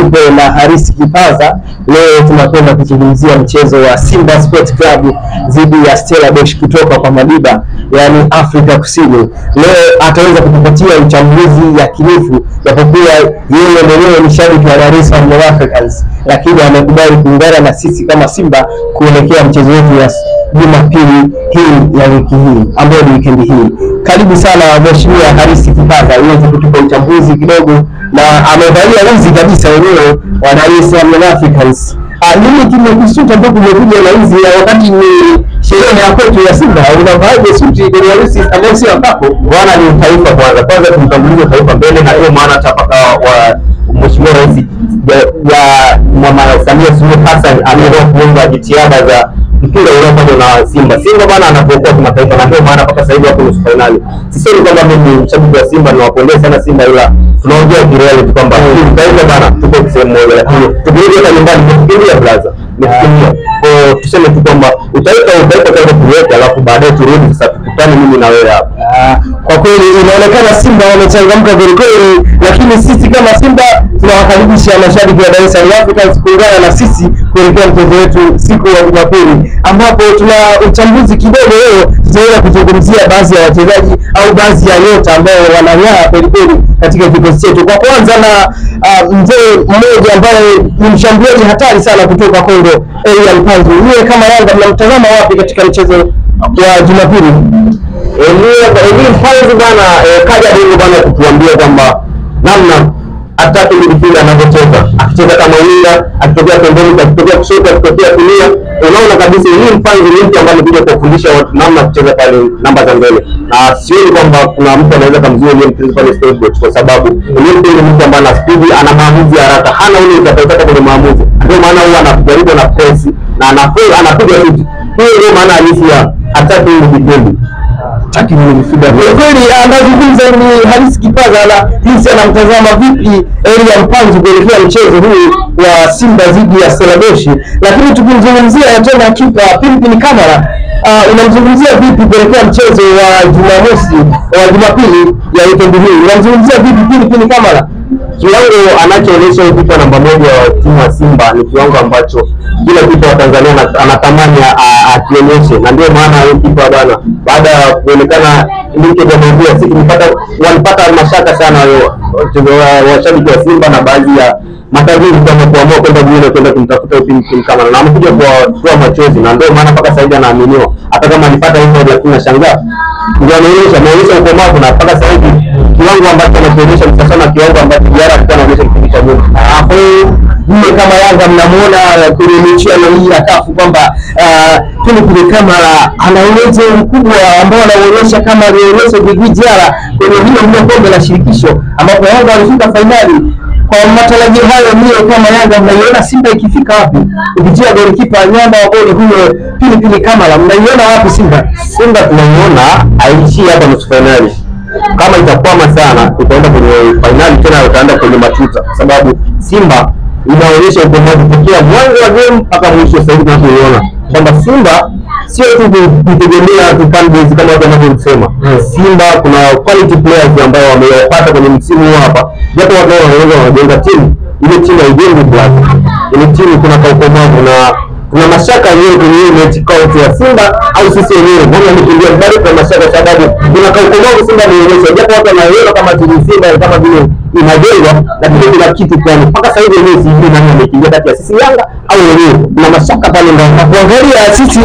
nipo na Harris Kipaza. Leo tunakwenda kuzungumzia mchezo wa Simba Sports Club dhidi ya Stellenbosch kutoka kwa Madiba, yani Afrika Kusini. Leo ataweza kutupatia uchambuzi yakinifu, japokuwa yeye mwenyewe ni shabiki wa Dar es Salaam Africans, lakini amekubali kuungana na sisi kama Simba kuelekea mchezo wetu wa Jumapili hii ya wiki hii ambayo ni weekend hii. Karibu sana Mheshimiwa Harris Kipaza, uweze kutupa uchambuzi kidogo, na amevalia uzi kabisa wenyewe wa Dar es Salaam Africans. Nini kimekusuta mpaka umekuja na uzi wakati ni sherehe ya kwetu ya Simba? Unavaaje suti kwenye harusi ambayo sio yako? Bwana ni taifa kwanza tumtambulishe taifa mbele, na hiyo maana tapaka wa Mheshimiwa Rais ya Mama Samia Suluhu Hassan amekuwa kuunga jitihada za mpira unaofanywa na Simba bwana anapokuwa kimataifa, na ndio maana mpaka sasa hivi hapo nusu finali. Sisi ni kwamba mimi ni mshabiki wa Simba na nawapongeza sana Simba, ila tunaongea kireality kwamba taifa bwana tuko sehemu moja, lakini tukirudi nyumbani tukifikiria blaza nifikiria kwa tuseme tu kwamba utaifa kwa kuweka, alafu baadaye turudi sasa tukutane mimi na wewe hapa. Kwa kweli inaonekana Simba wamechangamka kweli, lakini sisi kama Simba tunawakaribisha mashabiki wa Dar es Salaam Africans kuungana na sisi kuelekea mchezo wetu siku ya Jumapili, ambapo tuna uchambuzi kidogo. Leo tutaweza kuzungumzia baadhi ya wachezaji au baadhi ya nyota ambao wanang'aa kweli katika kikosi chetu. Kwa kwanza na mzee mmoja ambaye ni mshambuliaji hatari sana kutoka Kongo, Elian Panzu. Yeye kama Yanga mnamtazama wapi katika mchezo wa Jumapili? Elian Panzu bwana kaja ndio bwana kutuambia kwamba namna ataki midfielder anavyocheza, akicheza kama winga, akitokea pembeni, akitokea kushoto, akitokea kulia, unaona kabisa Elian Panzu ni mtu ambaye amekuja kufundisha watu namna kucheza pale namba za mbele, na sioni kwamba kuna mtu anaweza kumzuia Elian Panzu pale Stellenbosch, kwa sababu Elian Panzu ni mtu ambaye ana speed, ana maamuzi haraka, hana ule utakaotaka kwenye maamuzi. Ndio maana huwa anajaribu na press na anapiga shoot. Hiyo ndio maana halisi ya ataki midfielder. Kweli anazungumza ni Harris Kipaza, na jinsi anamtazama vipi Elian Panzu kuelekea mchezo huu wa Simba dhidi ya Stellenbosch. Lakini tukimzungumzia tena kipa Pilipili Kamara, unamzungumzia vipi kuelekea mchezo wa Jumapili ya weekend hii? Unamzungumzia vipi Pilipili Kamara? Kiwango anachoonyesha kipa namba moja wa timu ya Simba ni kiwango ambacho kila kipa wa Tanzania anatamani akionyeshe, na ndio maana yeye kipa bwana baada ya kuonekana link ya Mwanza sisi walipata mashaka sana washabiki wa Simba na baadhi ya matajiri kama kuamua kwenda kumtafuta Pilipili Kamara, na amekuja kutoa machozi, na ndio maana mpaka sasa hivi anaaminiwa hata kama alipata hizo, lakini nashangaa ndio anaonyesha ukomavu, na mpaka sasa hivi kiwango ambacho anaonyesha ni sana kiwango ambacho Diarra alikuwa anaonyesha kipindi cha nyuma. Hapo yule kama Yanga mnamuona kwenye michuano hii ya CAF kwamba Pilipili Kamara ana uwezo mkubwa ambao anaonyesha kama alionyesha Diarra kwenye hilo kombe la shirikisho ambapo Yanga alifika finali. Kwa matarajio hayo, mimi kama Yanga mnaiona Simba ikifika wapi kupitia golikipa nyamba wa goli huyo Pilipili Kamara? Mnaiona wapi Simba? Simba tunaiona aishi hapa nusu finali. Kama itakwama sana itaenda kwenye finali tena, utaenda kwenye matuta, kwa sababu Simba inaonyesha ukomavu kutokea mwanzo wa game mpaka mwisho. Sasa hivi tunaiona kwamba Simba sio tu kutegemea tupande kama watu wanavyosema. Simba kuna quality players ambao wamewapata kwenye msimu huu hapa, japo watu wanaweza kujenga timu, ile timu haijengi black. Ile timu kuna ukomavu, na kuna mashaka yeye kwenye mechi kati ya Simba au sisi wenyewe. Mbona nikiingia bado kuna mashaka, sababu kuna ukomavu Simba inaonyesha, japo watu wanaelewa kama timu Simba kama vile inajengwa, lakini kuna kitu fulani mpaka sasa hivi mimi sijui nani amekimbia kati ya sisi Yanga au wenyewe. Kuna mashaka pale ndani. Kuangalia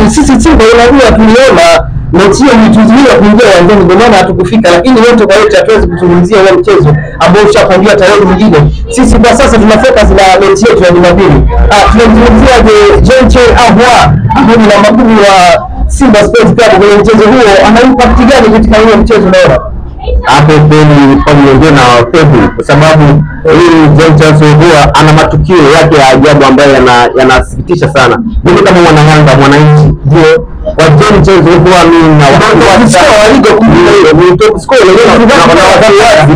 sisi Simba unajua tuliona mechi hiyo mtuzuia kuingia uwanjani, ndio maana hatukufika, lakini yote kwa yote hatuwezi kuzungumzia huo mchezo ambao ushapangiwa tarehe nyingine. Sisi kwa sasa tuna focus na mechi yetu ya Jumapili. Tunazungumzia Jean-Charles Ahoua ambaye ni namba 10 wa Simba Sports Club. Kwenye mchezo huo ana impact gani katika huo mchezo naona? Hapo kweli kwa niongee na Febu, kwa sababu hii Jean-Charles Ahoua ana matukio yake ya ajabu ambayo yanasikitisha sana. Mimi kama mwana Yanga, mwananchi, ndio kwa Jean-Charles Ahoua mimi na watu wa liga kubwa ni top scorer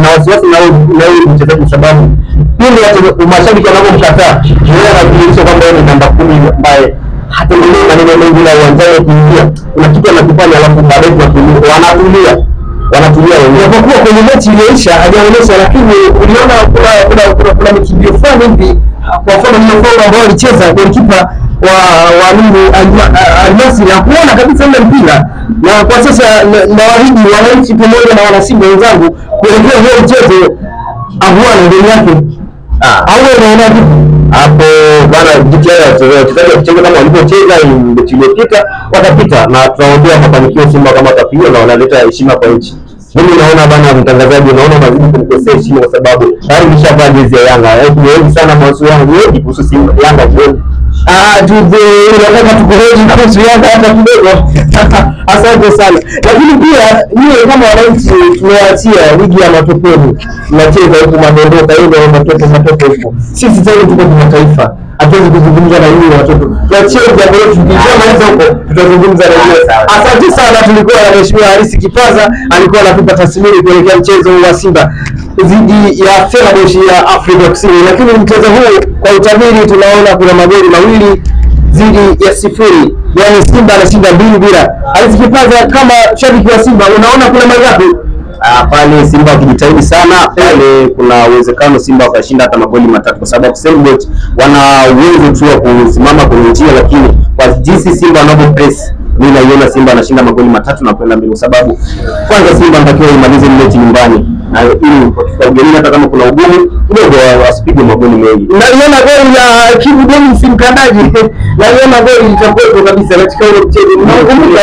na wasiwasi na huyu mchezaji, kwa sababu pindi mashabiki wanapomkataa yeye anajionyesha kwamba yeye ni namba 10 ambaye hata mimi maneno mengi na uwanjani kuingia kuna kitu anakifanya, alafu baadaye wanatulia wenyewe. Kwa kwenye mechi iliyoisha hajaonyesha, lakini uliona kuna mikimbio fulani hivi kwa mfano mnafahamu ambao alicheza golikipa wa Al-Nassr hakuona kabisa ile mpira, na kwa sasa nawaahidi wananchi pamoja na wana Simba wenzangu kuelekea huo mchezo ahuana ndani yake. Au unaona hapo bana, wachezaji wakicheza kama walipocheza mechi iliyopita watapita, na tunaombea mafanikio Simba kama watapiga na wanaleta heshima kwa nchi. Mimi naona bana, mtangazaji, naona unazidi kunikosea heshima kwa sababu tayari nishavaa jezi ya Yanga. Wengi sana mawazo yangu wengi kuhusu Simba Yanga jioni. Unataka tukuhoji kuhusu Yanga hata kidogo? Asante sana. Lakini pia nyie kama wananchi tumewaachia ligi ya matopeni, tunacheza huko madondoka ile matope huko. Sisi sasa tuko kimataifa, hatuwezi kuzungumza na nyinyi watoto. Tuachie jambo letu, tukishamaliza huko tutazungumza na nyinyi. Asante sana. Tulikuwa na Mheshimiwa Harris Kipaza, alikuwa anatupa tathmini kuelekea mchezo wa Simba dhidi ya Stellenbosch ya Afrika Kusini. Lakini mchezo huu kwa utabiri tunaona kuna magoli mawili dhidi ya sifuri, yani Simba anashinda 2-0. Harris Kipaza, kama shabiki wa Simba, unaona kuna mangapi pale Simba wakijitahidi sana pale? Kuna uwezekano Simba wakashinda hata magoli 3 kwa sababu Stellenbosch wana uwezo tu wa kusimama kwenye njia, lakini kwa jinsi Simba wanavyo press, mimi naiona Simba anashinda magoli 3 na kwenda mbele, kwa sababu kwanza Simba anatakiwa imalize mechi nyumbani, na ili kwa ugenini hata kama kuna ugumu kidogo wasipige magoli mengi. Naliona goli la Kibu Denis Mkandaji, naliona goli litakuwa kabisa katika ule mchezo.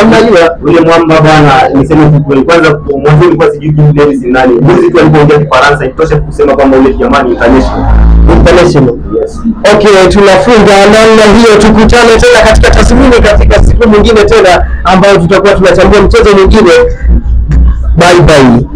Unajua ule mwamba bwana, niseme tu kweli, kwanza mwanzo nilikuwa sijui Kibu Denis ni nani. Juzi tu alipoongea Kifaransa itosha kusema kwamba ule jamani international. Yes. Okay, tunafunga namna hiyo. Tukutane tena katika tathmini katika siku nyingine tena ambayo tutakuwa tunachambua mchezo mwingine. Bye bye.